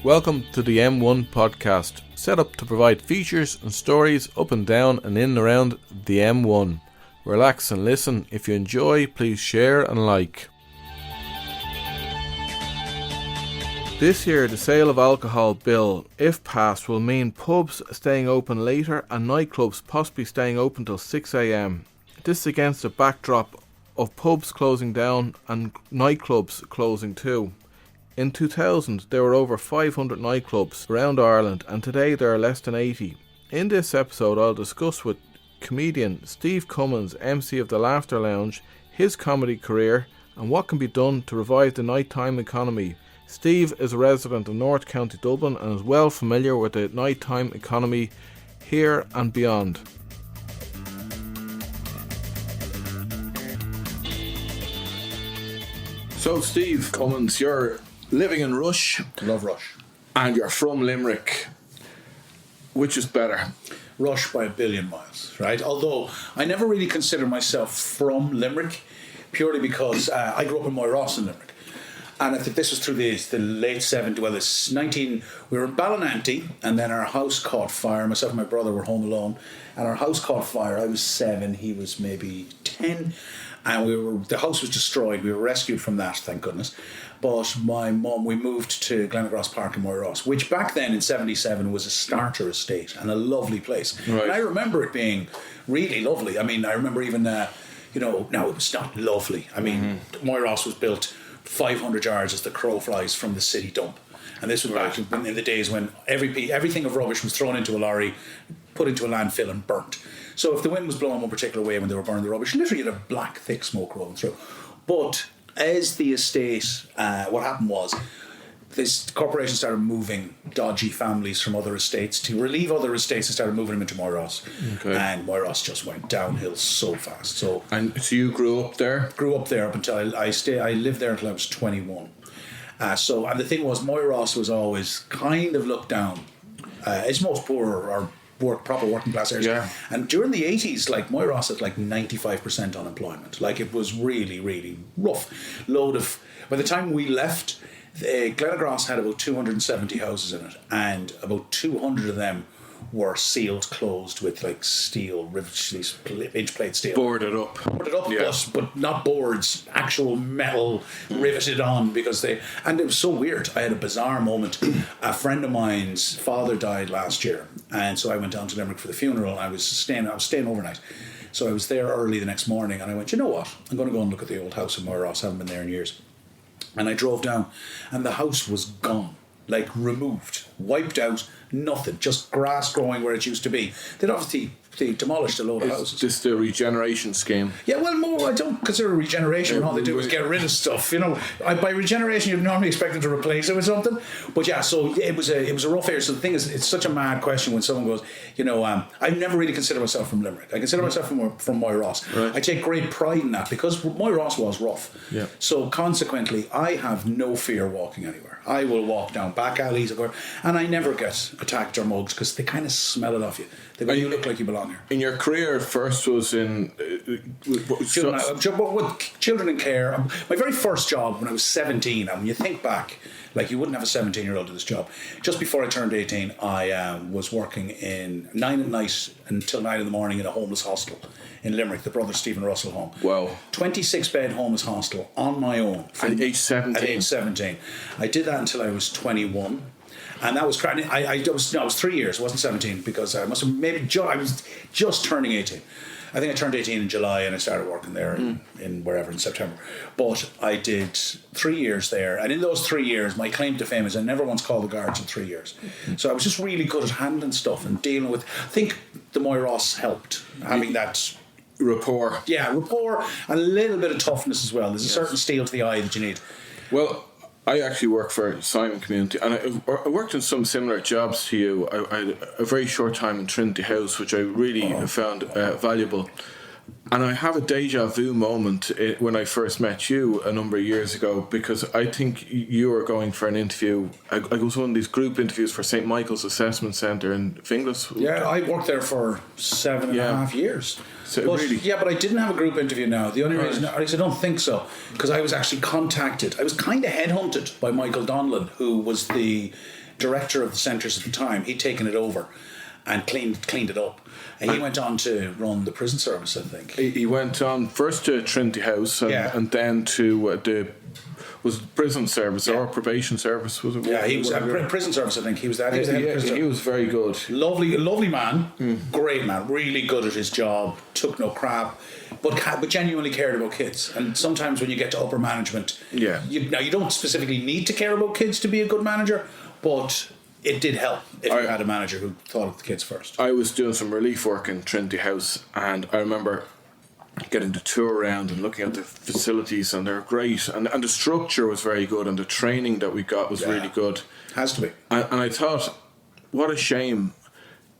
Welcome to the M1 podcast, set up to provide features and stories up and down and in and around the M1. Relax and listen. If you enjoy, please share and like. This year, the sale of alcohol bill, if passed, will mean pubs staying open later and nightclubs possibly staying open till 6 a.m. This is against a backdrop of pubs closing down and nightclubs closing too. In 2000, there were over 500 nightclubs around Ireland, and today there are less than 80. In this episode, I'll discuss with comedian Steve Cummins, MC of the Laughter Lounge, his comedy career and what can be done to revive the nighttime economy. Steve is a resident of North County Dublin and is well familiar with the nighttime economy here and beyond. So Steve Cummins, you're living in Rush. Love Rush. And you're from Limerick. Which is better? Rush by a billion miles, right? Although I never really consider myself from Limerick, purely because I grew up in Moyross in Limerick. And I think this was through the late 70s, well, it's 19, we were in Ballinanty, and then our house caught fire. Myself and my brother were home alone, and our house caught fire. I was 7, he was maybe 10, and the house was destroyed. We were rescued from that, thank goodness. But my mum, we moved to Glenacross Park in Moyross, which back then in 77 was a starter estate and a lovely place. Right. And I remember it being really lovely. I mean, I remember even, now it was not lovely. I mean, Moyross was built 500 yards as the crow flies from the city dump. And this was back in the days when everything of rubbish was thrown into a lorry, put into a landfill and burnt. So if the wind was blowing one particular way when they were burning the rubbish, literally you had a black, thick smoke rolling through. But as the estate, what happened was, this corporation started moving dodgy families from other estates to relieve other estates and started moving them into Moyross. Okay. And Moyross just went downhill so fast. So you grew up there? Grew up there up until I lived there until I was 21. And the thing was, Moyross was always kind of looked down, as most poor or proper working class areas. Yeah. And during the 80s, like Moyross had like 95% unemployment. Like it was really, really rough. By the time we left, Glenacross had about 270 houses in it, and about 200 of them were sealed closed with like steel rivets, these inch plate steel. Boarded up, yeah. but not boards, actual metal riveted on, and it was so weird. I had a bizarre moment. A friend of mine's father died last year, and so I went down to Limerick for the funeral, and I was staying overnight. So I was there early the next morning, and I went, you know what? I'm going to go and look at the old house in Moyross. I haven't been there in years. And I drove down, and the house was gone, like removed, wiped out, nothing, just grass growing where it used to be. They'd obviously demolished a load of houses. Is this the regeneration scheme? Yeah, well, more, I don't consider regeneration. All they do is get rid of stuff. By regeneration, you'd normally expect them to replace it with something. But yeah, so it was a rough area. So the thing is, it's such a mad question when someone goes, I've never really considered myself from Limerick. I consider myself from Moyross. Right. I take great pride in that because Moyross was rough. Yeah. So consequently, I have no fear walking anywhere. I will walk down back alleys, and I never get attacked or mugged because they kind of smell it off you. They go, you look like you belong here. In your career, first was in children in care. My very first job when I was 17, and when you think back, like you wouldn't have a 17-year-old do this job. Just before I turned 18, I was working in 9 at night until 9 in the morning in a homeless hostel in Limerick, the Brother Stephen Russell home. Wow. 26-bed homeless hostel on my own. At age 17? At age 17. I did that until I was 21. And that was cracking. I was 3 years. It wasn't 17 because I was just turning 18. I think I turned 18 in July and I started working there in September. But I did 3 years there. And in those 3 years, my claim to fame is I never once called the guards in 3 years. So I was just really good at handling stuff and dealing with. I think the Moyross helped having that rapport. Yeah, rapport and a little bit of toughness as well. There's a certain steel to the eye that you need. Well, I actually work for Simon Community, and I worked in some similar jobs to you. I had a very short time in Trinity House, which I really found valuable. And I have a deja vu moment when I first met you a number of years ago, because I think you were going for an interview. I was one of these group interviews for St. Michael's Assessment Centre in Finglas. Yeah, I worked there for 7.5 years. So but I didn't have a group interview now. The only reason, at least I don't think so, because I was actually contacted. I was kind of headhunted by Michael Donlan, who was the director of the centres at the time. He'd taken it over and cleaned it up. And he went on to run the prison service, I think. He went on first to Trinity House and then to the prison service or probation service, was it? Yeah, he was prison service, I think. He was that. He was very good. Lovely man, great man, really good at his job, took no crap, but genuinely cared about kids. And sometimes when you get to upper management, you don't specifically need to care about kids to be a good manager, but it did help if you had a manager who thought of the kids first. I was doing some relief work in Trinity House, and I remember getting to tour around and looking at the facilities, and they're great, and the structure was very good, and the training that we got was really good. Has to be. And I thought, what a shame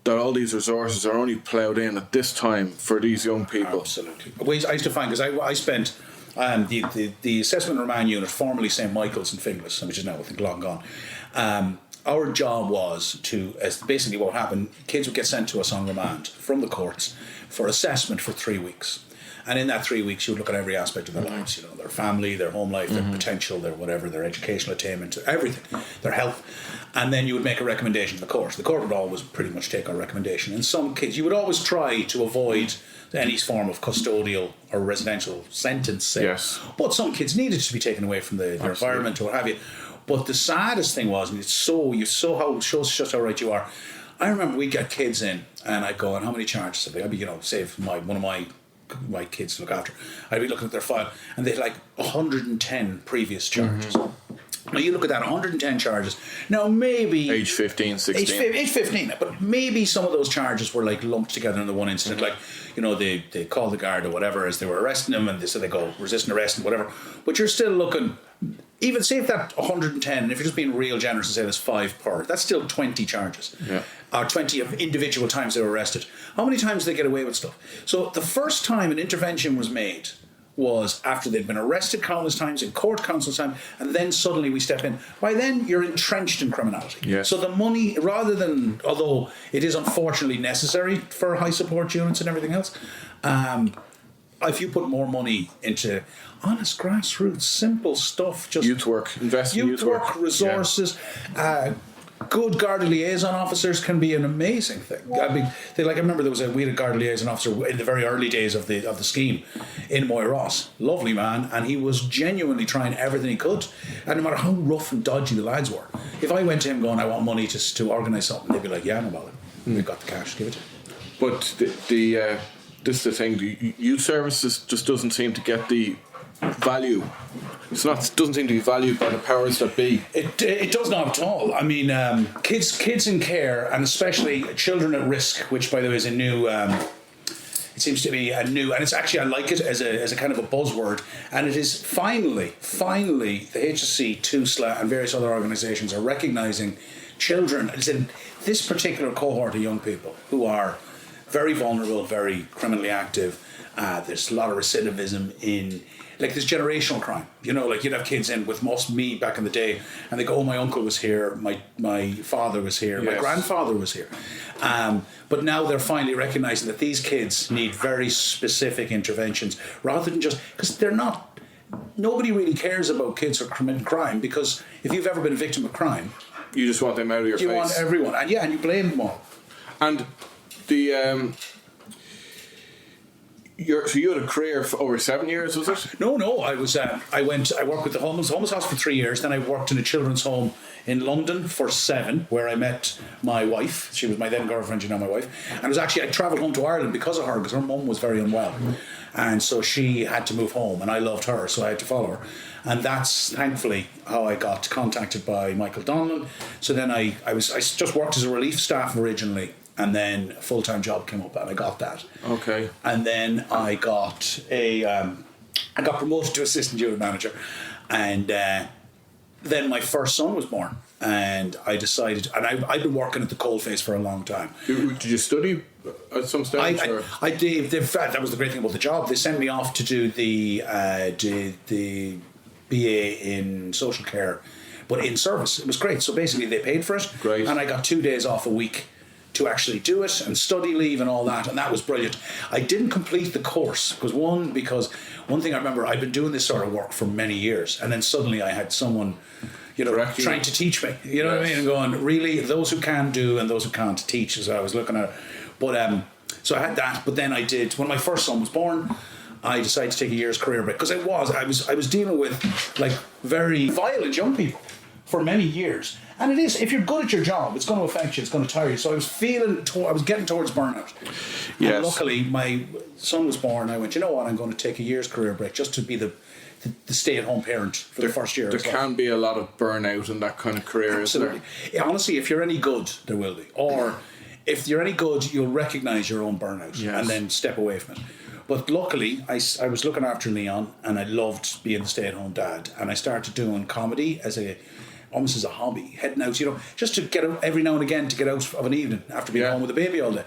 that all these resources are only ploughed in at this time for these young people. Absolutely. I used to find, because I spent the assessment remand unit, formerly St Michael's in Finglas, which is now I think long gone. Our job was to, as basically what happened, kids would get sent to us on remand from the courts for assessment for 3 weeks. And in that 3 weeks, you would look at every aspect of their lives, their family, their home life, their potential, their whatever, their educational attainment, everything, their health. And then you would make a recommendation to the court. The court would always pretty much take our recommendation. And some kids, you would always try to avoid any form of custodial or residential sentence. Yes. But some kids needed to be taken away from their environment or what have you. But the saddest thing was, and it shows how right you are. I remember we'd get kids in, and I'd go, and how many charges have they? I'd be, say if one of my kids to look after, I'd be looking at their file, and they'd 110 previous charges. Now you look at that, 110 charges. Now maybe age 15, 16. Age 15, but maybe some of those charges were lumped together in the one incident. They called the guard or whatever as they were arresting him, and they said they go resisting arrest and whatever. But you're still looking, even say if that 110, and if you're just being real generous and say there's 5 per, that's still 20 charges. Yeah. Or 20 of individual times they were arrested. How many times did they get away with stuff? So the first time an intervention was made was after they'd been arrested countless times, in court countless times, and then suddenly we step in. By then, you're entrenched in criminality. Yes. So the money, rather than, although it is unfortunately necessary for high support units and everything else, if you put more money into honest grassroots, simple stuff, just youth work, invest in youth work, resources, good Garda liaison officers can be an amazing thing. I mean, I remember we had a Garda liaison officer in the very early days of the scheme in Moyross. Lovely man, and he was genuinely trying everything he could. And no matter how rough and dodgy the lads were, if I went to him going, I want money to organise something, they'd be like, yeah, no bother. We've got the cash, give it to him. But this is the thing, the youth services just doesn't seem to get the value. Doesn't seem to be valued by the powers that be. It does not at all. I mean, kids in care, and especially children at risk, which by the way is a new. It seems to be a new, and it's actually, I like it as a kind of a buzzword, and it is finally the HSC, TUSLA, and various other organisations are recognising children as in this particular cohort of young people who are very vulnerable, very criminally active. There's a lot of recidivism in. There's generational crime. You'd have kids in with me back in the day, and they go, oh, my uncle was here, my father was here, my grandfather was here. But now they're finally recognising that these kids need very specific interventions, rather than just, because nobody really cares about kids who are committing crime, because if you've ever been a victim of crime, you just want them out of your face. You want everyone, and you blame them all. And the... So you had a career for over 7 years, was it? No. I worked with the homeless house for 3 years. Then I worked in a children's home in London for 7, where I met my wife. She was my then girlfriend, she's now my wife. And I travelled home to Ireland because of her, because her mum was very unwell. And so she had to move home, and I loved her, so I had to follow her. And that's thankfully how I got contacted by Michael Donlan. So then I just worked as a relief staff originally. And then a full-time job came up, and I got that. Okay. And then I got promoted to assistant unit manager, and then my first son was born, and I decided, and I've been working at the coalface for a long time. Did you study at some stage? I did. That was the great thing about the job. They sent me off to do the BA in social care, but in service. It was great. So basically, they paid for it, and I got 2 days off a week to actually do it and study leave and all that, and that was brilliant. I didn't complete the course because one thing I remember, I'd been doing this sort of work for many years, and then suddenly I had someone, trying to teach me, you know what I mean, and going, really, those who can do and those who can't teach, as I was looking at it. But so I had that, but then I did, when my first son was born, I decided to take a year's career break because I was dealing with like very violent young people for many years. And it is, if you're good at your job, it's going to affect you, it's going to tire you. So I was getting towards burnout. Yes. And luckily, my son was born. I went, you know what, I'm going to take a year's career break just to be the stay-at-home parent for the first year. There can be a lot of burnout in that kind of career, absolutely. Isn't there? Honestly, if you're any good, there will be. Or if you're any good, you'll recognise your own burnout and then step away from it. But luckily, I was looking after Leon, and I loved being the stay-at-home dad. And I started doing comedy almost as a hobby, heading out, just to get out every now and again, to get out of an evening after being home with the baby all day.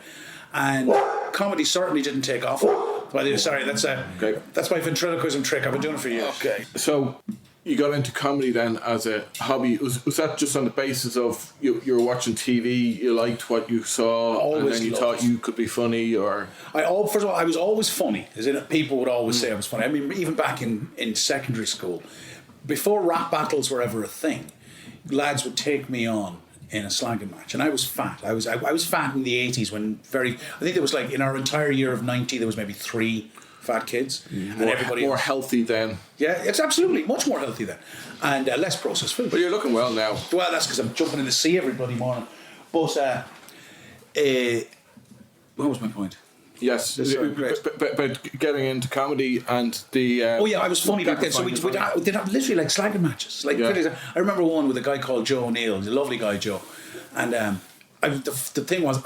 And comedy certainly didn't take off. Sorry, that's my ventriloquism trick. I've been doing it for years. Okay. So you got into comedy then as a hobby. Was that just on the basis of you were watching TV, you liked what you saw, and then you thought you could be funny, or? First of all, I was always funny. As in, people would always say I was funny. I mean, even back in secondary school, before rap battles were ever a thing, lads would take me on in a slagging match, and I was fat. I was fat in the 80s when I think there was like, in our entire year of 90, there was maybe 3 fat kids, and everybody more healthy then. Yeah, it's absolutely much more healthy then, and less processed food. But you're looking well now. Well, that's because I'm jumping in the sea every bloody morning. But what was my point? Yes, but getting into comedy and the... I was funny back then. So we'd have literally like slagging matches. I remember one with a guy called Joe O'Neill, a lovely guy, Joe. And the thing was,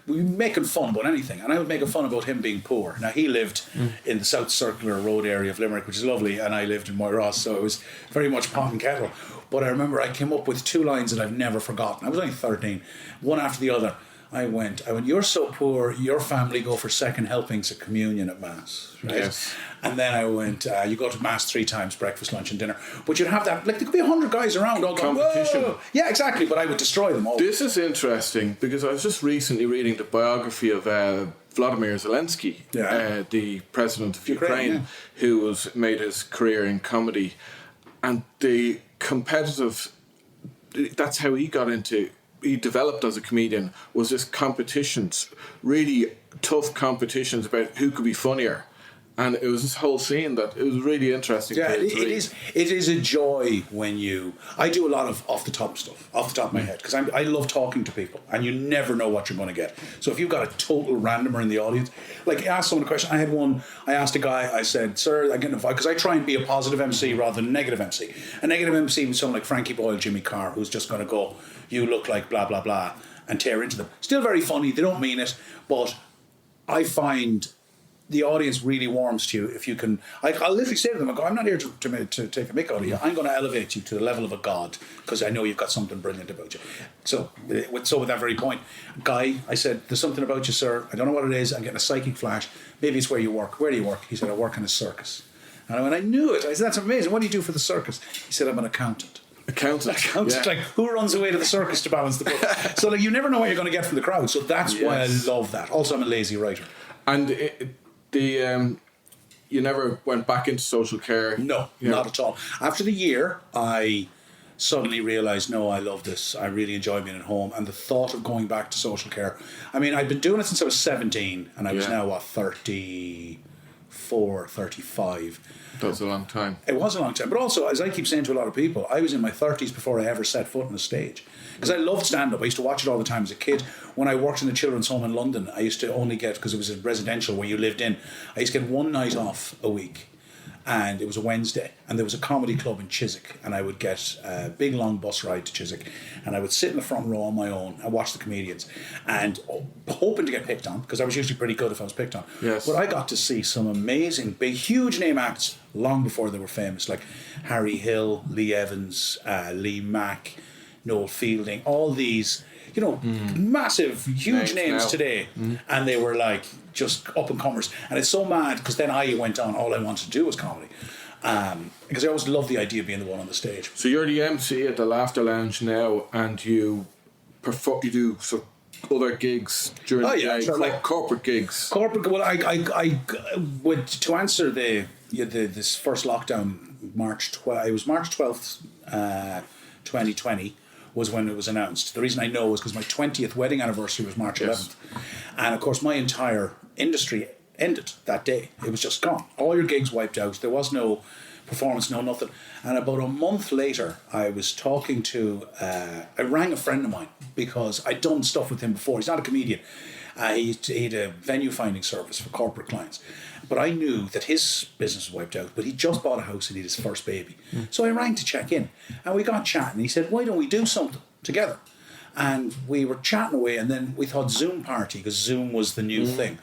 we were making fun about anything, and I was making fun about him being poor. Now, he lived in the South Circular Road area of Limerick, which is lovely, and I lived in Moyross, so it was very much pot and kettle. But I remember I came up with 2 lines that I've never forgotten. I was only 13, one after the other. I went, you're so poor, your family go for second helpings at communion at Mass, right? Yes. And then I went, you go to Mass 3 times, breakfast, lunch and dinner. But you'd have that, like there could be 100 guys around all going, competition. Whoa! Yeah, exactly, but I would destroy them all. This is interesting, because I was just recently reading the biography of Vladimir Zelensky, the president of Ukraine, who made his career in comedy. And the competitive, that's how he got into... He developed as a comedian, was this competitions, really tough competitions about who could be funnier. And it was this whole scene that it was really interesting. Yeah, it is a joy when I do a lot of off the top of my head, because I love talking to people, and you never know what you're going to get. So if you've got a total randomer in the audience, like ask someone a question. I asked a guy, I said, sir, I'm getting a, because I try and be a positive MC rather than a negative MC. A negative MC was someone like Frankie Boyle, Jimmy Carr, who's just going to go, you look like blah, blah, blah, and tear into them. Still very funny, they don't mean it, but I find the audience really warms to you if you can. I'll literally say to them, I'm not here to take a mick out of you. I'm going to elevate you to the level of a god, because I know you've got something brilliant about you. So with that very point, Guy, I said, there's something about you, sir. I don't know what it is. I'm getting a psychic flash. Maybe it's where you work. Where do you work? He said, I work in a circus. And I went, I knew it. I said, that's amazing. What do you do for the circus? He said, I'm an accountant. Accountant. Yeah. Like, who runs away to the circus to balance the book? So like, you never know what you're going to get from the crowd. So that's why I love that. Also, I'm a lazy writer. And you never went back into social care? No, not at all. After the year, I suddenly realised, no, I love this. I really enjoy being at home. And the thought of going back to social care, I mean, I'd been doing it since I was 17, and I was now, 34, 35. That was a long time. It was a long time. But also, as I keep saying to a lot of people, I was in my 30s before I ever set foot on a stage. Because I loved stand-up. I used to watch it all the time as a kid. When I worked in the children's home in London, I used to only get, because it was a residential where you lived in, I used to get one night off a week. And it was a Wednesday. And there was a comedy club in Chiswick. And I would get a big, long bus ride to Chiswick. And I would sit in the front row on my own and watch the comedians. And hoping to get picked on, because I was usually pretty good if I was picked on. Yes. But I got to see some amazing, big, huge name acts long before they were famous. Like Harry Hill, Lee Evans, Lee Mack, Noel Fielding, all these, massive, huge names today. And they were like just up and comers. And it's so mad, because then I went on, all I wanted to do was comedy. Because I always loved the idea of being the one on the stage. So you're the MC at the Laughter Lounge now, and you do other gigs during the day, sure, like corporate gigs. Corporate. Well, I would, to answer this first lockdown, it was March 12th, 2020 was when it was announced. The reason I know is because my 20th wedding anniversary was March 11th, and of course my entire industry ended that day. It was just gone. All your gigs wiped out. There was no performance, no nothing. And about a month later, I was talking to, I rang a friend of mine because I'd done stuff with him before. He's not a comedian. He had a venue finding service for corporate clients. But I knew that his business was wiped out, but he just bought a house and he had his first baby. So I rang to check in. And we got chatting. He said, why don't we do something together? And we were chatting away, and then we thought Zoom party, because Zoom was the new thing.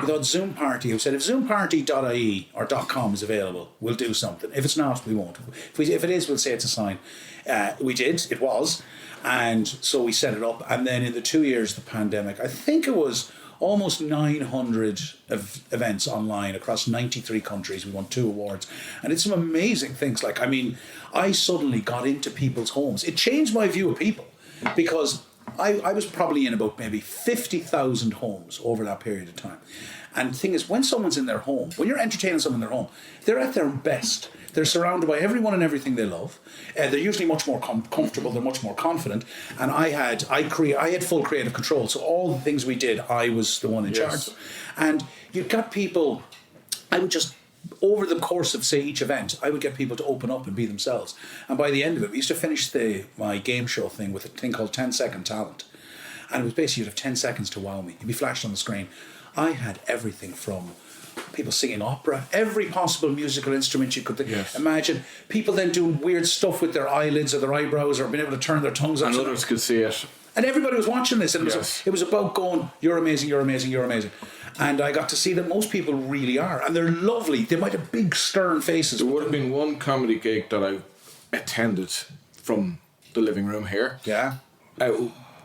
We thought Zoom party. We said, if zoomparty.ie or .com is available, we'll do something. If it's not, we won't. If it is, we'll say it's a sign. We did. It was. And so we set it up. And then in the 2 years of the pandemic, I think it was almost 900 events online across 93 countries. We won 2 awards. And it's some amazing things. Like, I mean, I suddenly got into people's homes. It changed my view of people. Because I was probably in about maybe 50,000 homes over that period of time. And the thing is, when someone's in their home, when you're entertaining someone in their home, they're at their best. They're surrounded by everyone and everything they love. They're usually much more comfortable. They're much more confident. And I had full creative control. So all the things we did, I was the one in charge. And you've got people, I would just, over the course of, say, each event, I would get people to open up and be themselves. And by the end of it, we used to finish my game show thing with a thing called 10-second talent. And it was basically, you'd have 10 seconds to wow me. You'd be flashed on the screen. I had everything from people singing opera, every possible musical instrument you could imagine. People then doing weird stuff with their eyelids or their eyebrows or being able to turn their tongues up. And others could see it. And everybody was watching this. And it was about going, you're amazing, you're amazing, you're amazing. And I got to see that most people really are. And they're lovely. They might have big, stern faces. There would have been one comedy gig that I attended from the living room here. Yeah.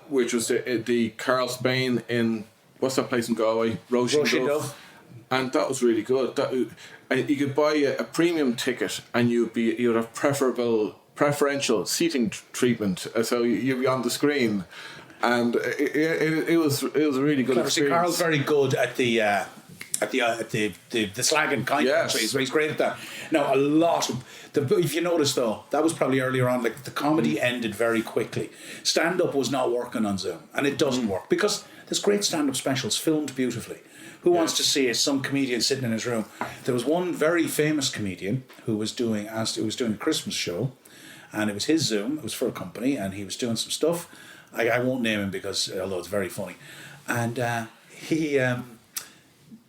Which was the Carl Spain in, what's that place in Galway? Roisin Dove. And that was really good. You could buy a premium ticket and you'd have preferential seating treatment. So you'd be on the screen. And it was a really good experience. See, Carl's very good at the slagging kind of things. He's great at that. Now, a lot of if you notice though, that was probably earlier on. Like the comedy ended very quickly. Stand up was not working on Zoom, and it doesn't work because there's great stand up specials filmed beautifully. Who wants to see some comedian sitting in his room? There was one very famous comedian who was doing a Christmas show, and it was his Zoom. It was for a company, and he was doing some stuff. I won't name him because although it's very funny, and the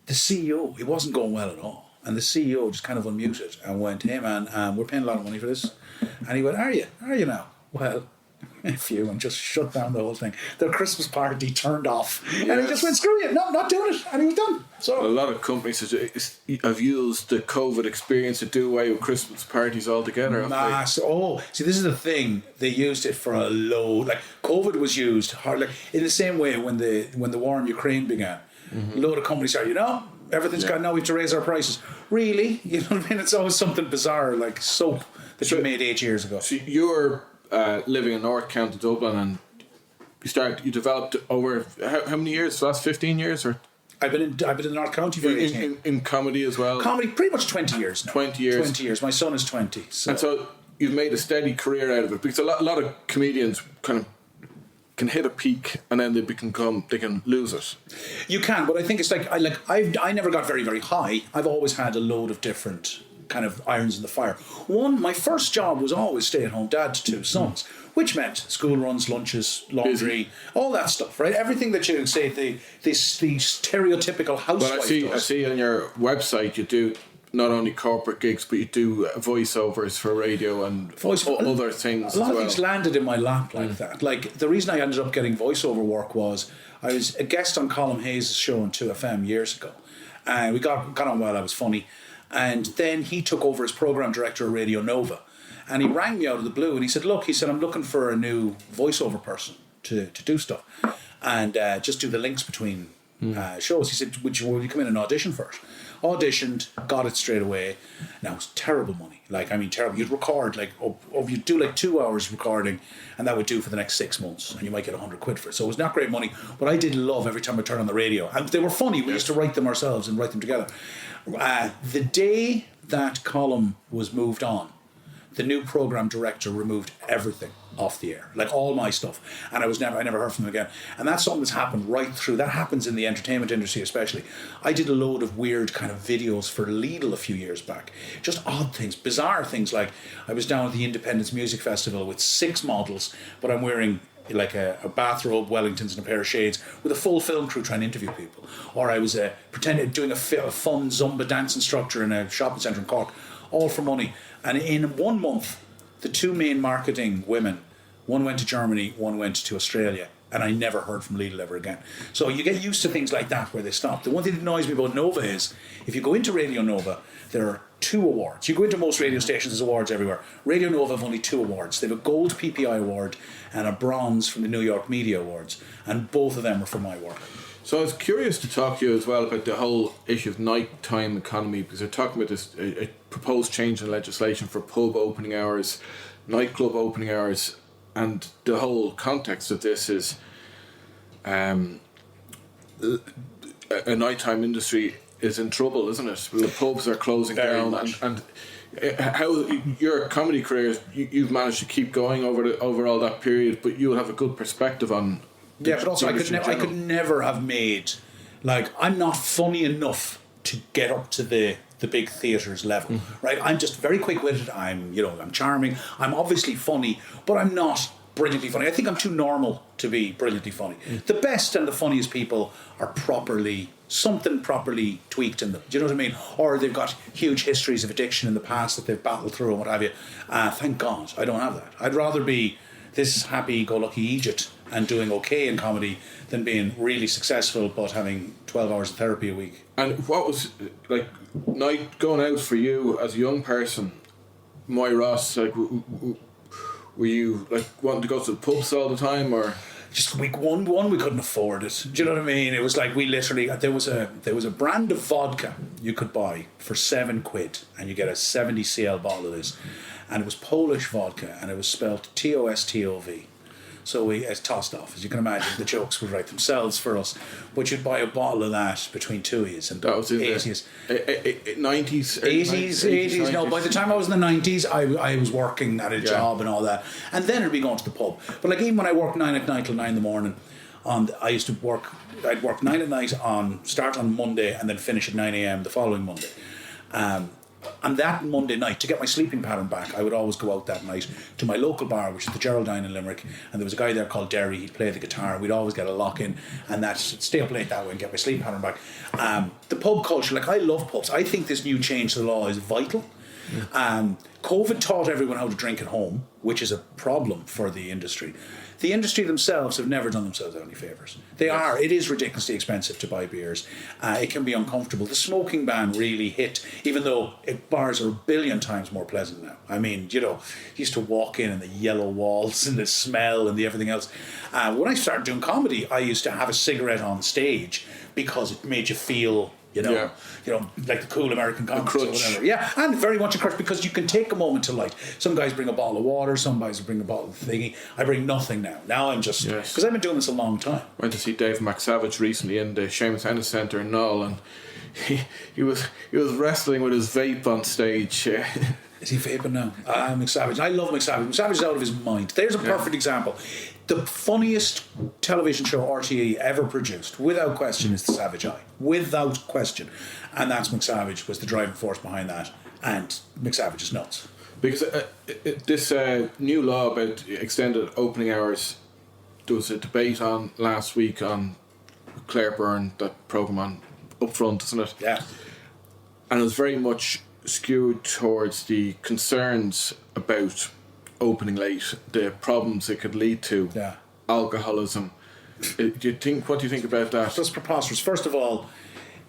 CEO, it wasn't going well at all, and the CEO just kind of unmuted and went, "Hey man, we're paying a lot of money for this," and he went, "Are you now?" Well, if you, and just shut down the whole thing. Their Christmas party turned off, and he just went, "Screw you, no, not doing it," and he was done. So a lot of companies have used the COVID experience to do away with Christmas parties altogether. See, this is the thing. They used it for a load. Like COVID was used hard, like in the same way when the war in Ukraine began. A load of companies started, everything's gone now. We have to raise our prices. Really, you know what I mean? It's always something bizarre, like soap that you made 8 years ago. So you're living in North County Dublin, and you developed over how many years? The last 15 years, or I've been in North County for 18. In comedy as well. Comedy, pretty much 20 years now. 20 years. 20 years. My son is 20. So. And so you've made a steady career out of it, because a lot of comedians kind of can hit a peak and then they can lose it. You can, but I think it's like I never got very, very high. I've always had a load of different kind of irons in the fire. My first job was always stay-at-home dad to 2 sons, which meant school runs, lunches, laundry, all that stuff, right? Everything that you say the stereotypical housewife does. I see on your website you do not only corporate gigs, but you do voiceovers for radio and other things. A lot of things landed in my lap like that. Like the reason I ended up getting voiceover work was I was a guest on Colin Hayes' show on 2FM years ago, and we got on well. I was funny, and then he took over as program director of Radio Nova, and he rang me out of the blue and he said, I'm looking for a new voiceover person to do stuff and just do the links between shows. He said, would you come in and audition for it? Auditioned, got it straight away. Now, it was terrible money. Like, I mean, terrible. You'd record, like, you'd do like 2 hours recording, and that would do for the next 6 months, and you might get 100 quid for it. So it was not great money, but I did love every time I turned on the radio. And they were funny. We used to write them ourselves and write them together. The day that column was moved on, the new program director removed everything off the air, like all my stuff, and I never heard from them again. And that's something that's happened right through. That happens in the entertainment industry, especially. I did a load of weird kind of videos for Lidl a few years back, just odd things, bizarre things. Like I was down at the Independence Music Festival with 6 models, but I'm wearing like a bathrobe, Wellingtons, and a pair of shades, with a full film crew trying to interview people. Or I was pretending doing a fun Zumba dance instructor in a shopping centre in Cork, all for money. And in 1 month, the 2 main marketing women, one went to Germany, one went to Australia, and I never heard from Lidl ever again. So you get used to things like that where they stop. The one thing that annoys me about Nova is, if you go into Radio Nova, there are 2 awards. You go into most radio stations, there's awards everywhere. Radio Nova have only 2 awards. They have a gold PPI award and a bronze from the New York Media Awards, and both of them are for my work. So I was curious to talk to you as well about the whole issue of nighttime economy, because they're talking about this a proposed change in legislation for pub opening hours, nightclub opening hours, and the whole context of this is a nighttime industry is in trouble, isn't it? The pubs are closing down, and how your comedy career, you've managed to keep going over all that period, but you'll have a good perspective on. Yeah, but also I could never have made, like, I'm not funny enough to get up to the big theatres level, right? I'm just very quick-witted. I'm charming. I'm obviously funny, but I'm not brilliantly funny. I think I'm too normal to be brilliantly funny. The best and the funniest people are properly tweaked in them. Do you know what I mean? Or they've got huge histories of addiction in the past that they've battled through and what have you. Thank God I don't have that. I'd rather be this happy-go-lucky Egypt and doing okay in comedy than being really successful but having 12 hours of therapy a week. And what was like night going out for you as a young person, Moy Ross? Like, were you like wanting to go to the pubs all the time, or just week one we couldn't afford it? Do you know what I mean? It was like we literally there was a brand of vodka you could buy for £7 and you get a 70cl bottle of this, and it was Polish vodka and it was spelled TOSTOV. So we tossed off, as you can imagine. The jokes would write themselves for us. But you'd buy a bottle of that between 2 years, and that was in 80s. 90s? 80s. No, by the time I was in the 90s, I was working at a job and all that. And then it'd be going to the pub. But like even when I worked 9 at night till 9 in the morning, I'd work 9 at night start on Monday and then finish at 9 a.m. the following Monday. And that Monday night, to get my sleeping pattern back, I would always go out that night to my local bar, which is the Geraldine in Limerick, and there was a guy there called Derry. He'd play the guitar. We'd always get a lock in, and stay up late that way and get my sleep pattern back. The pub culture, like, I love pubs. I think this new change to the law is vital. COVID taught everyone how to drink at home, which is a problem for the industry. The industry themselves have never done themselves any favours. It is ridiculously expensive to buy beers. It can be uncomfortable. The smoking ban really hit, even though bars are a billion times more pleasant now. I mean, you used to walk in and the yellow walls and the smell and the everything else. When I started doing comedy, I used to have a cigarette on stage because it made you feel, like the cool American comics or whatever. Yeah, and very much a crutch because you can take a moment to light. Some guys bring a bottle of water, some guys bring a bottle of thingy. I bring nothing now. Now I'm just, because I've been doing this a long time. Went to see Dave McSavage recently in the Seamus Ennis Centre in Null, and he was wrestling with his vape on stage. Is he vaping now? McSavage. I love McSavage. McSavage is out of his mind. There's a perfect example. The funniest television show RTE ever produced, without question, is The Savage Eye. Without question. And that's McSavage was the driving force behind that. And McSavage is nuts. Because this new law about extended opening hours, there was a debate on last week on Claire Byrne, that programme on Upfront, isn't it? Yeah. And it was very much skewed towards the concerns about opening late, the problems it could lead to, alcoholism. What do you think about that? That's preposterous. First of all,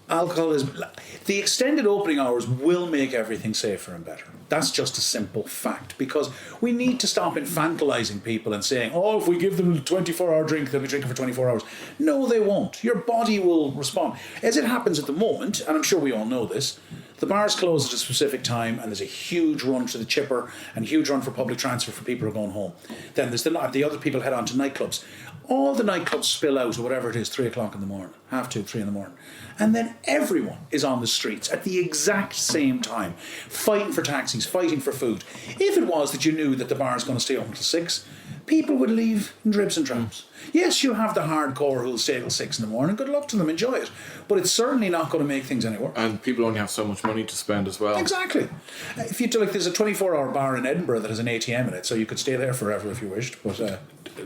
alcoholism, the extended opening hours will make everything safer and better. That's just a simple fact, because we need to stop infantilizing people and saying, oh, if we give them a 24-hour drink, they'll be drinking for 24 hours. No, they won't. Your body will respond. As it happens at the moment, and I'm sure we all know this, the bars close at a specific time, and there's a huge run to the chipper and huge run for public transfer for people who are going home. Then there's the other people head on to nightclubs. All the nightclubs spill out, or whatever it is, 3 o'clock in the morning, 2:30, 3 in the morning. And then everyone is on the streets at the exact same time, fighting for taxis, fighting for food. If it was that you knew that the bar is going to stay open until 6, people would leave in dribs and drabs. Yes, you'll have the hardcore who'll stay till 6 in the morning. Good luck to them, enjoy it. But it's certainly not going to make things any worse. And people only have so much money to spend as well. Exactly. If you do, like, there's a 24-hour bar in Edinburgh that has an ATM in it, so you could stay there forever if you wished. But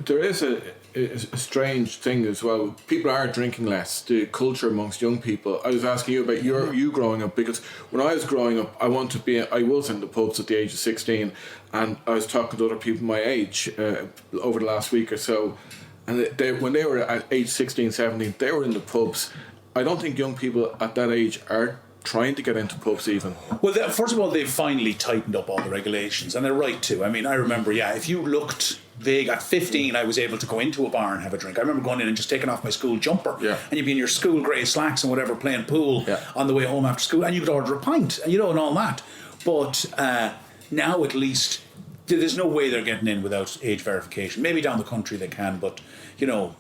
there is a strange thing as well. People are drinking less. The culture amongst young people. I was asking you about you growing up, because when I was growing up, I was in the pubs at the age of 16, and I was talking to other people my age over the last week or so, and when they were at age 16, 17, they were in the pubs. I don't think young people at that age are trying to get into pubs even. Well, first of all, they've finally tightened up all the regulations, and they're right to. I mean, I remember, if you looked vague, at 15 I was able to go into a bar and have a drink. I remember going in and just taking off my school jumper, and you'd be in your school grey slacks and whatever, playing pool on the way home after school, and you could order a pint, and and all that. But now at least there's no way they're getting in without age verification. Maybe down the country they can, but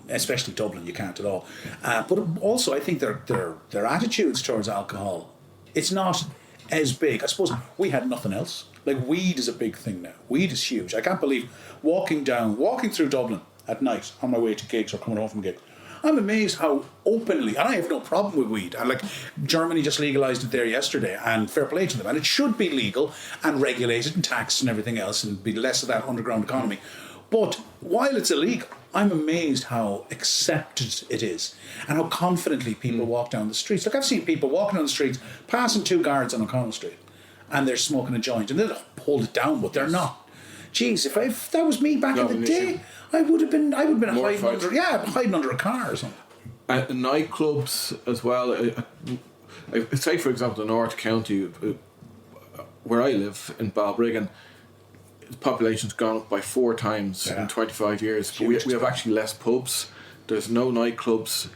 especially Dublin, you can't at all. But also, I think their attitudes towards alcohol, it's not as big. I suppose we had nothing else. Like, weed is a big thing now. Weed is huge. I can't believe walking through Dublin at night on my way to gigs or coming home from gigs. I'm amazed how openly, and I have no problem with weed. And Germany just legalised it there yesterday, and fair play to them. And it should be legal and regulated and taxed and everything else, and be less of that underground economy. But while it's illegal, I'm amazed how accepted it is and how confidently people walk down the streets. I've seen people walking down the streets, passing 2 guards on O'Connell Street, and they're smoking a joint, and they'll hold it down, but they're not. Jeez, if that was me back in the day, I would have been hiding under a car or something. Nightclubs as well. Say, for example, the North County, where I live in Balbriggan, the population's gone up by 4 times in 25 years. But we have actually less pubs. There's no nightclubs.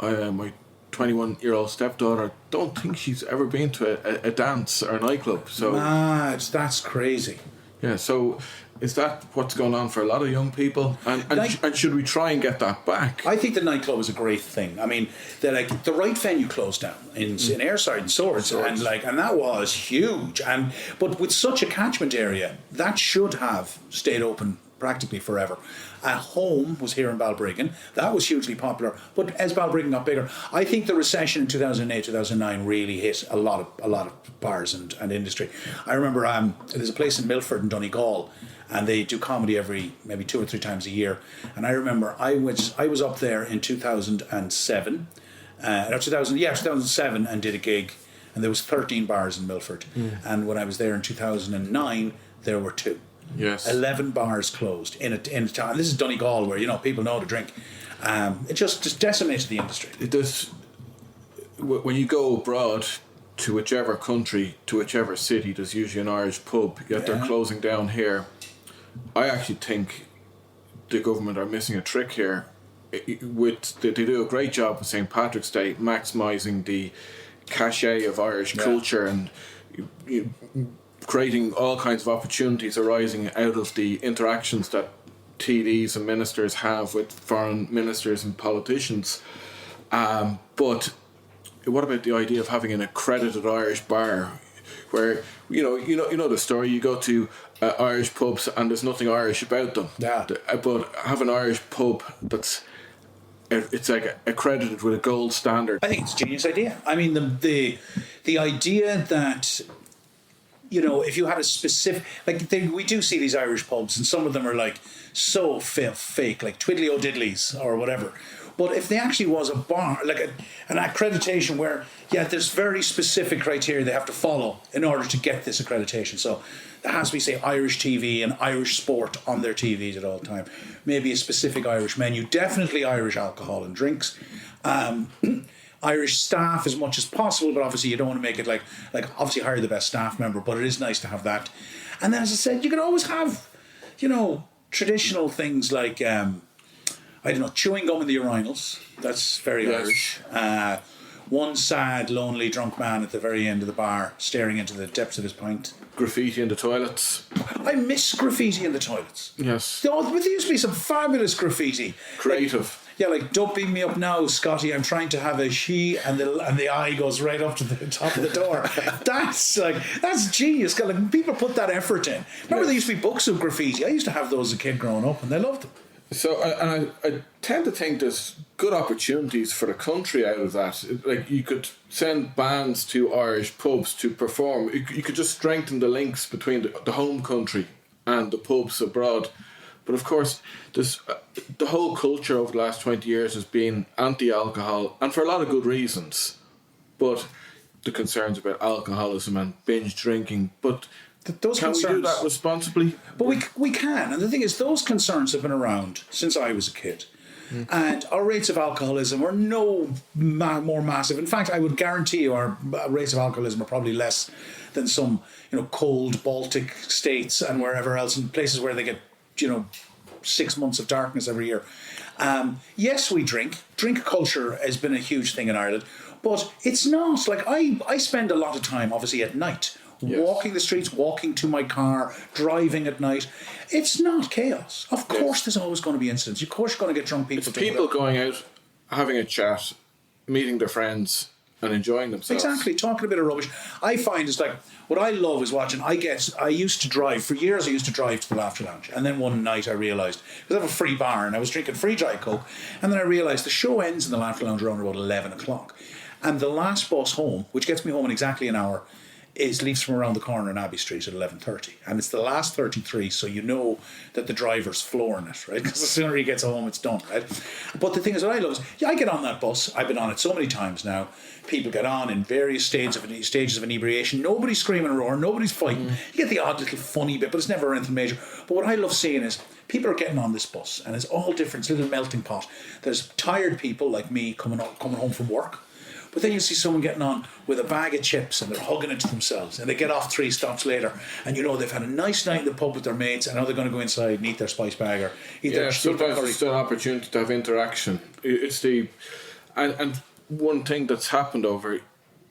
My 21-year-old stepdaughter, don't think she's ever been to a dance or a nightclub. So that's crazy. Yeah, so is that what's going on for a lot of young people? And should we try and get that back? I think the nightclub is a great thing. I mean, the right venue closed down in Airside and Swords, and that was huge. But with such a catchment area, that should have stayed open practically forever. Home was here in Balbriggan. That was hugely popular. But as Balbriggan got bigger, I think the recession in 2008, 2009 really hit a lot of bars and industry. I remember there's a place in Milford in Donegal, and they do comedy maybe 2 or 3 times a year. And I remember I was up there in 2007, 2007, and did a gig, and there was 13 bars in Milford. And when I was there in 2009, there were 2. Yes. 11 bars closed in a town. This is Donegal, where people know to drink. It just decimated the industry. It does. When you go abroad to whichever country, to whichever city, there's usually an Irish pub. Yet they're closing down here. I actually think the government are missing a trick here. They do a great job with St. Patrick's Day, maximising the cachet of Irish culture and creating all kinds of opportunities arising out of the interactions that TDs and ministers have with foreign ministers and politicians. But what about the idea of having an accredited Irish bar, where you know the story? You go to Irish pubs and there's nothing Irish about them. Yeah. But have an Irish pub that's accredited with a gold standard. I think it's a genius idea. I mean, the idea that, if you had a specific, we do see these Irish pubs, and some of them are so fake, like Twiddly O'Diddly's or whatever. But if there actually was a bar, an accreditation where, there's very specific criteria they have to follow in order to get this accreditation. So there has to be, say, Irish TV and Irish sport on their TVs at all time. Maybe a specific Irish menu, definitely Irish alcohol and drinks. Irish staff as much as possible, but obviously you don't want to make it like obviously hire the best staff member, but it is nice to have that. And then, as I said, you can always have, traditional things like, I don't know, chewing gum in the urinals. That's very Irish. One sad, lonely, drunk man at the very end of the bar, staring into the depths of his pint. Graffiti in the toilets. I miss graffiti in the toilets. Yes. There used to be some fabulous graffiti. Creative. Like don't beat me up now, Scotty. I'm trying to have a she, and the eye goes right up to the top of the door. that's genius. Like, people put that effort in. Remember, there used to be books of graffiti. I used to have those as a kid growing up, and I loved them. So, I tend to think there's good opportunities for the country out of that. Like, you could send bands to Irish pubs to perform. You could just strengthen the links between the home country and the pubs abroad. But of course, there's the whole culture over the last 20 years has been anti-alcohol, and for a lot of good reasons. But the concerns about alcoholism and binge drinking, but those can concerns, we do that responsibly? But we can, and the thing is, those concerns have been around since I was a kid. And our rates of alcoholism are no more massive. In fact, I would guarantee you our rates of alcoholism are probably less than some cold Baltic states and wherever else, in places where they get 6 months of darkness every year. Yes, we drink. Drink culture has been a huge thing in Ireland, but it's not like I spend a lot of time, obviously, at night. Yes. Walking the streets, walking to my car, driving at night. It's not chaos. Of course, there's always going to be incidents. Of course, you're going to get drunk people. It's people going out, having a chat, meeting their friends, and enjoying themselves. Exactly, talking a bit of rubbish. I find it's like, what I love is watching. I used to drive, for years I used to drive to the Laughter Lounge. And then one night I realised, because I have a free bar and I was drinking free Dry Coke, and then I realised the show ends in the Laughter Lounge around about 11 o'clock. And the last bus home, which gets me home in exactly an hour, leaves from around the corner in Abbey Street at 11:30, and it's the last 33, so you know that the driver's flooring it, right? Because the sooner he gets home, it's done, right? But the thing is, what I love is, I get on that bus. I've been on it so many times now. People get on in various stages of inebriation. Nobody's screaming and roaring. Nobody's fighting. You get the odd little funny bit, but it's never anything major. But what I love seeing is people are getting on this bus, and it's all different. It's a little melting pot. There's tired people like me coming home from work. But then you see someone getting on with a bag of chips and they're hugging it to themselves, and they get off 3 stops later, and they've had a nice night in the pub with their mates, and now they're going to go inside and eat their spice bag or eat their sometimes curry. It's an opportunity to have interaction. It's and one thing that's happened over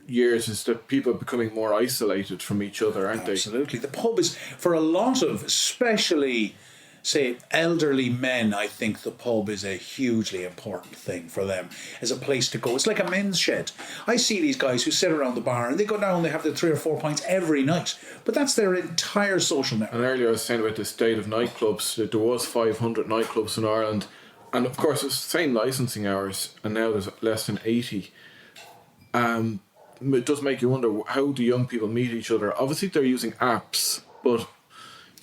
years is that people are becoming more isolated from each other, aren't they? Absolutely. The pub is, for a lot of, especially, say, elderly men, I think the pub is a hugely important thing for them as a place to go. It's like a men's shed. I see these guys who sit around the bar and they go down and they have their 3 or 4 pints every night, but that's their entire social network. And earlier I was saying about the state of nightclubs, that there was 500 nightclubs in Ireland, and of course it's the same licensing hours, and now there's less than 80. It does make you wonder, how do young people meet each other? Obviously they're using apps, but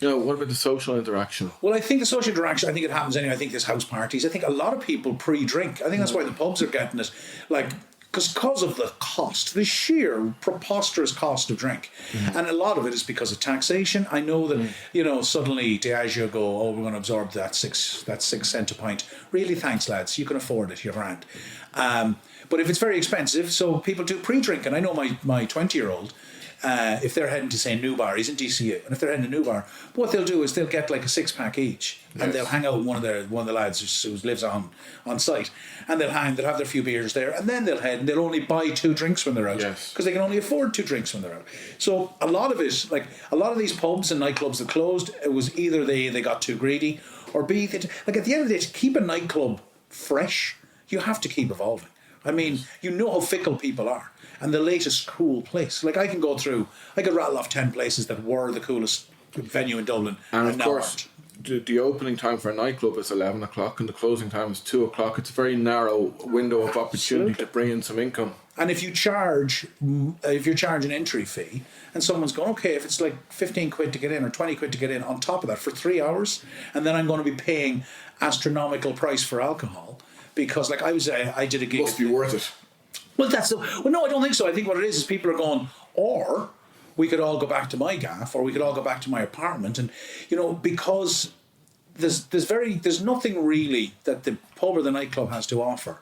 what about the social interaction? Well, I think the social interaction, I think it happens anyway. I think there's house parties. I think a lot of people pre-drink. I think that's why the pubs are getting it. Because of the cost, the sheer preposterous cost of drink. And a lot of it is because of taxation. I know that, suddenly Diageo go, we're going to absorb that 6 cent a pint. Really, thanks, lads. You can afford it. You're grand. But if it's very expensive, so people do pre-drink. And I know my 20-year-old, if they're heading to, say, New Bar, he's in DCU, and if they're heading to New Bar, what they'll do is they'll get like a 6-pack each, and they'll hang out with one of the lads who lives on site, and they'll have their few beers there, and then they'll head, and they'll only buy 2 drinks when they're out, because they can only afford 2 drinks when they're out. So a lot of it, like a lot of these pubs and nightclubs that closed, it was either they got too greedy, or B, like at the end of the day, to keep a nightclub fresh, you have to keep evolving. I mean, how fickle people are. And the latest cool place. Like I could rattle off 10 places that were the coolest venue in Dublin. And of course, the opening time for a nightclub is 11 o'clock and the closing time is 2 o'clock. It's a very narrow window of opportunity to bring in some income. And if you charge an entry fee, and someone's going, okay, if it's like 15 quid to get in or 20 quid to get in on top of that for 3 hours, and then I'm going to be paying astronomical price for alcohol, because like I did a gig. Must be worth it. Well, no, I don't think so. I think what it is people are going, or we could all go back to my gaff, or we could all go back to my apartment, and because there's nothing really that the pub or the nightclub has to offer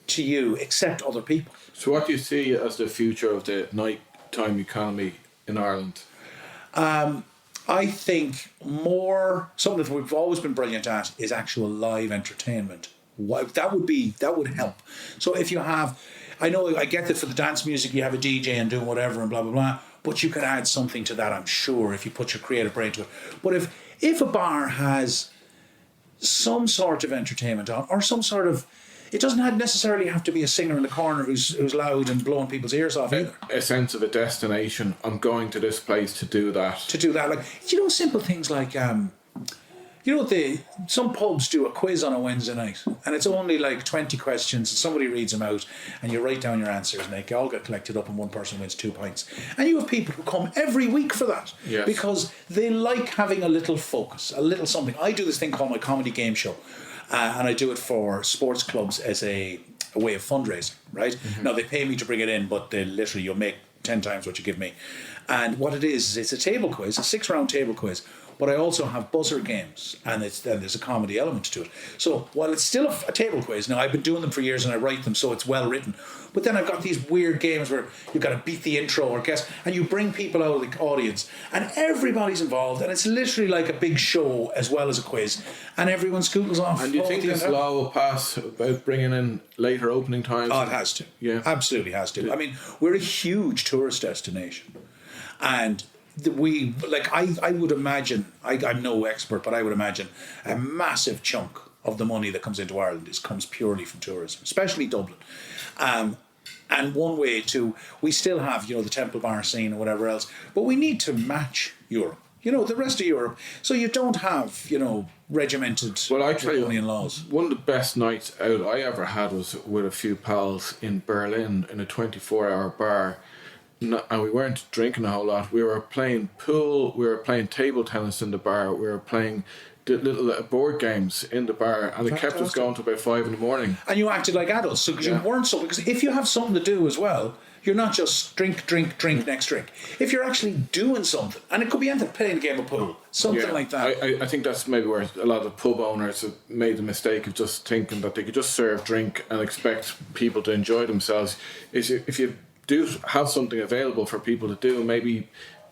to you except other people. So what do you see as the future of the nighttime economy in Ireland? I think something that we've always been brilliant at is actual live entertainment. That would help. So if you have, I know I get that for the dance music you have a DJ and doing whatever and blah blah blah, but you can add something to that, I'm sure, if you put your creative brain to it. But if a bar has some sort of entertainment on, or some sort of, it doesn't necessarily have to be a singer in the corner who's loud and blowing people's ears off either. A sense of a destination. I'm going to this place to do that. Like, simple things like, some pubs do a quiz on a Wednesday night, and it's only like 20 questions, and somebody reads them out, and you write down your answers, and they all get collected up, and one person wins 2 pints. And you have people who come every week for that, yes, because they like having a little focus, a little something. I do this thing called my comedy game show. And I do it for sports clubs as a way of fundraising, right? Mm-hmm. Now, they pay me to bring it in, but you'll make 10 times what you give me. And what it is it's a table quiz, a 6-round table quiz, but I also have buzzer games, and there's a comedy element to it. So while it's still a table quiz, now I've been doing them for years and I write them so it's well written, but then I've got these weird games where you've got to beat the intro or guess, and you bring people out of the audience, and everybody's involved, and it's literally like a big show as well as a quiz, and everyone scootles off. And do you think this law will pass about bringing in later opening times? Oh, it has to. Yeah. Absolutely has to. I mean, we're a huge tourist destination, and I would imagine, I'm no expert, but I would imagine a massive chunk of the money that comes into Ireland comes purely from tourism, especially Dublin. And one way we still have, the Temple Bar scene or whatever else, but we need to match Europe, the rest of Europe, so you don't have, regimented draconian laws. One of the best nights out I ever had was with a few pals in Berlin in a 24-hour bar. And we weren't drinking a whole lot. We were playing pool, we were playing table tennis in the bar, we were playing little board games in the bar, and it kept us going to about 5 in. And you acted like adults, so you weren't because if you have something to do as well, you're not just drink, next drink. If you're actually doing something, and it could be anything, playing a game of pool, something like that. I think that's maybe where a lot of pub owners have made the mistake of just thinking that they could just serve drink and expect people to enjoy themselves. If you do have something available for people to do, maybe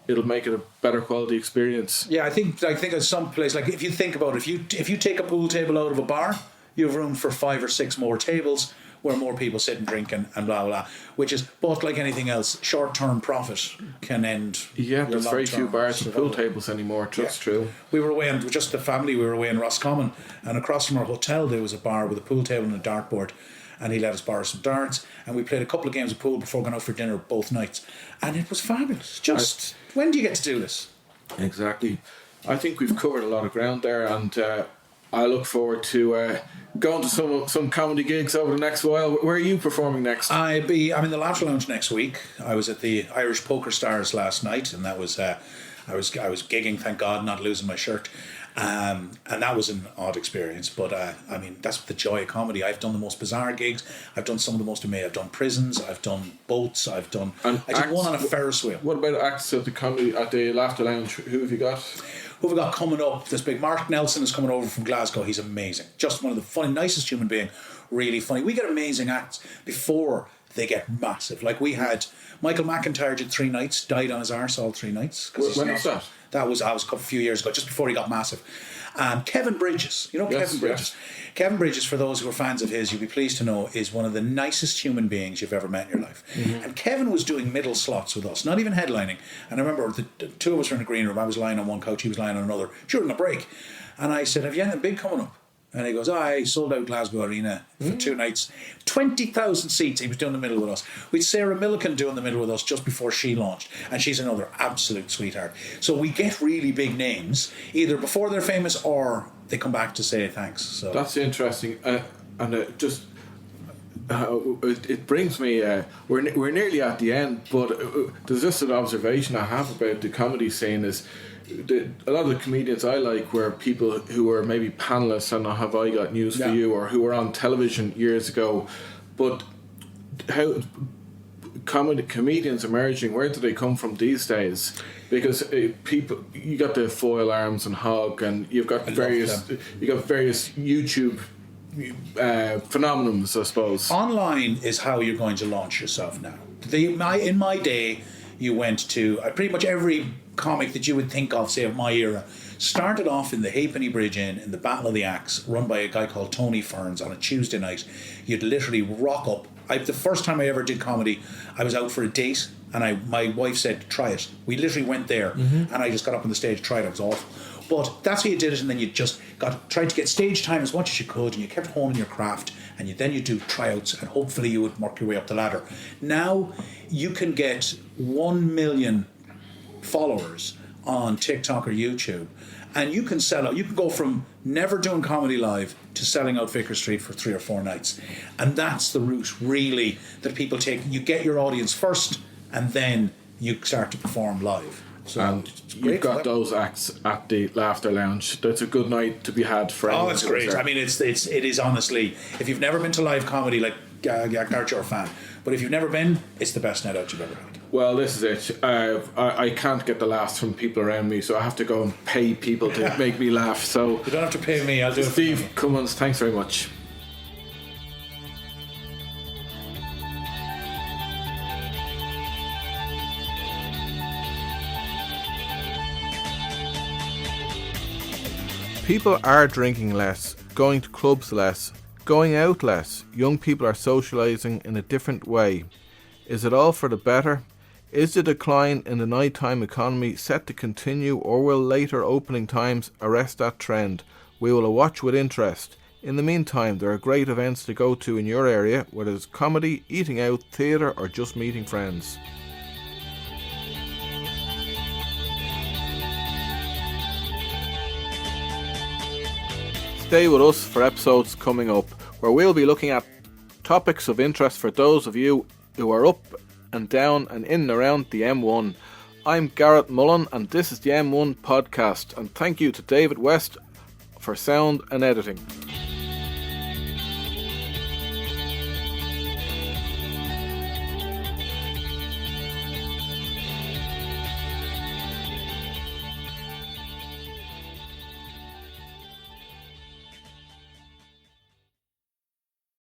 it'll make it a better quality experience. Yeah, I think at some place, like if you think about it, if you take a pool table out of a bar, you have room for 5 or 6 more tables where more people sit and drink and blah blah blah. Which is, but like anything else, short-term profit can end. Yeah, there's very few bars and pool tables anymore. That's true. We were away, and just the family, we were away in Roscommon, and across from our hotel there was a bar with a pool table and a dartboard. And he let us borrow some darts, and we played a couple of games of pool before going out for dinner both nights, and it was fabulous. When do you get to do this? Exactly. I think we've covered a lot of ground there, and I look forward to going to some comedy gigs over the next while. Where are you performing next? I'm in the Laughter Lounge next week. I was at the Irish Poker Stars last night, and that was I was gigging, thank God, not losing my shirt. And that was an odd experience, but that's the joy of comedy. I've done the most bizarre gigs. I've done some of the most amazing. I've done prisons. I've done boats. I did one on a Ferris wheel. What about acts at the Laughter Lounge? Who have you got? Who have we got coming up? This big Mark Nelson is coming over from Glasgow. He's amazing. Just one of the funny, nicest human being. Really funny. We get amazing acts before they get massive. Like we had Michael McIntyre did 3 nights, died on his arse all 3 nights. When was that? That was a few years ago, just before he got massive. Kevin Bridges, Kevin Bridges. Yes. Kevin Bridges, for those who are fans of his, you'll be pleased to know, is one of the nicest human beings you've ever met in your life. Mm-hmm. And Kevin was doing middle slots with us, not even headlining. And I remember the 2 of us were in the green room. I was lying on one couch, he was lying on another during a break. And I said, "Have you anything big coming up?" And he goes, I sold out Glasgow Arena for 2 nights. 20,000 seats. He was doing the middle with us. We had Sarah Millican doing the middle with us just before she launched. And she's another absolute sweetheart. So we get really big names, either before they're famous or they come back to say thanks. So that's interesting. It brings me, we're nearly at the end, but there's just an observation I have about the comedy scene is, a lot of the comedians I like were people who were maybe panelists on Have I Got News for You, or who were on television years ago. But how comedians emerging, where do they come from these days? Because people, you got the Foil Arms and Hogg, and you've got various YouTube phenomenons, I suppose. Online is how you're going to launch yourself now. In my day, you went to pretty much every comic that you would think of, say, of my era, started off in the Halfpenny Bridge Inn in the Battle of the Axe, run by a guy called Tony Ferns on a Tuesday night. You'd literally rock up. The first time I ever did comedy, I was out for a date, and my wife said, try it. We literally went there, and I just got up on the stage, tried it. It was awful. But that's how you did it, and then you just tried to get stage time as much as you could, and you kept honing your craft, and then you do tryouts, and hopefully you would work your way up the ladder. Now you can get 1 million followers on TikTok or YouTube, and you can sell out. You can go from never doing comedy live to selling out Vicar Street for 3 or 4 nights, and that's the route really that people take. You get your audience first, and then you start to perform live. So and you've got those acts at the Laughter Lounge. That's a good night to be had for anyone. Oh, it's great. I mean, it is honestly, if you've never been to live comedy, like Garrett, you're a fan. But if you've never been, it's the best night out you've ever had. Well, this is it. I can't get the laughs from people around me, so I have to go and pay people to make me laugh. So you don't have to pay me. I'll do it. Steve Cummins, thanks very much. People are drinking less, going to clubs less, going out less. Young people are socialising in a different way. Is it all for the better? Is the decline in the nighttime economy set to continue, or will later opening times arrest that trend? We will watch with interest. In the meantime, there are great events to go to in your area, whether it's comedy, eating out, theatre or just meeting friends. Stay with us for episodes coming up, where we'll be looking at topics of interest for those of you who are up and down and in and around the M1. I'm Garrett Mullen, and this is the M1 podcast, and thank you to David West for sound and editing.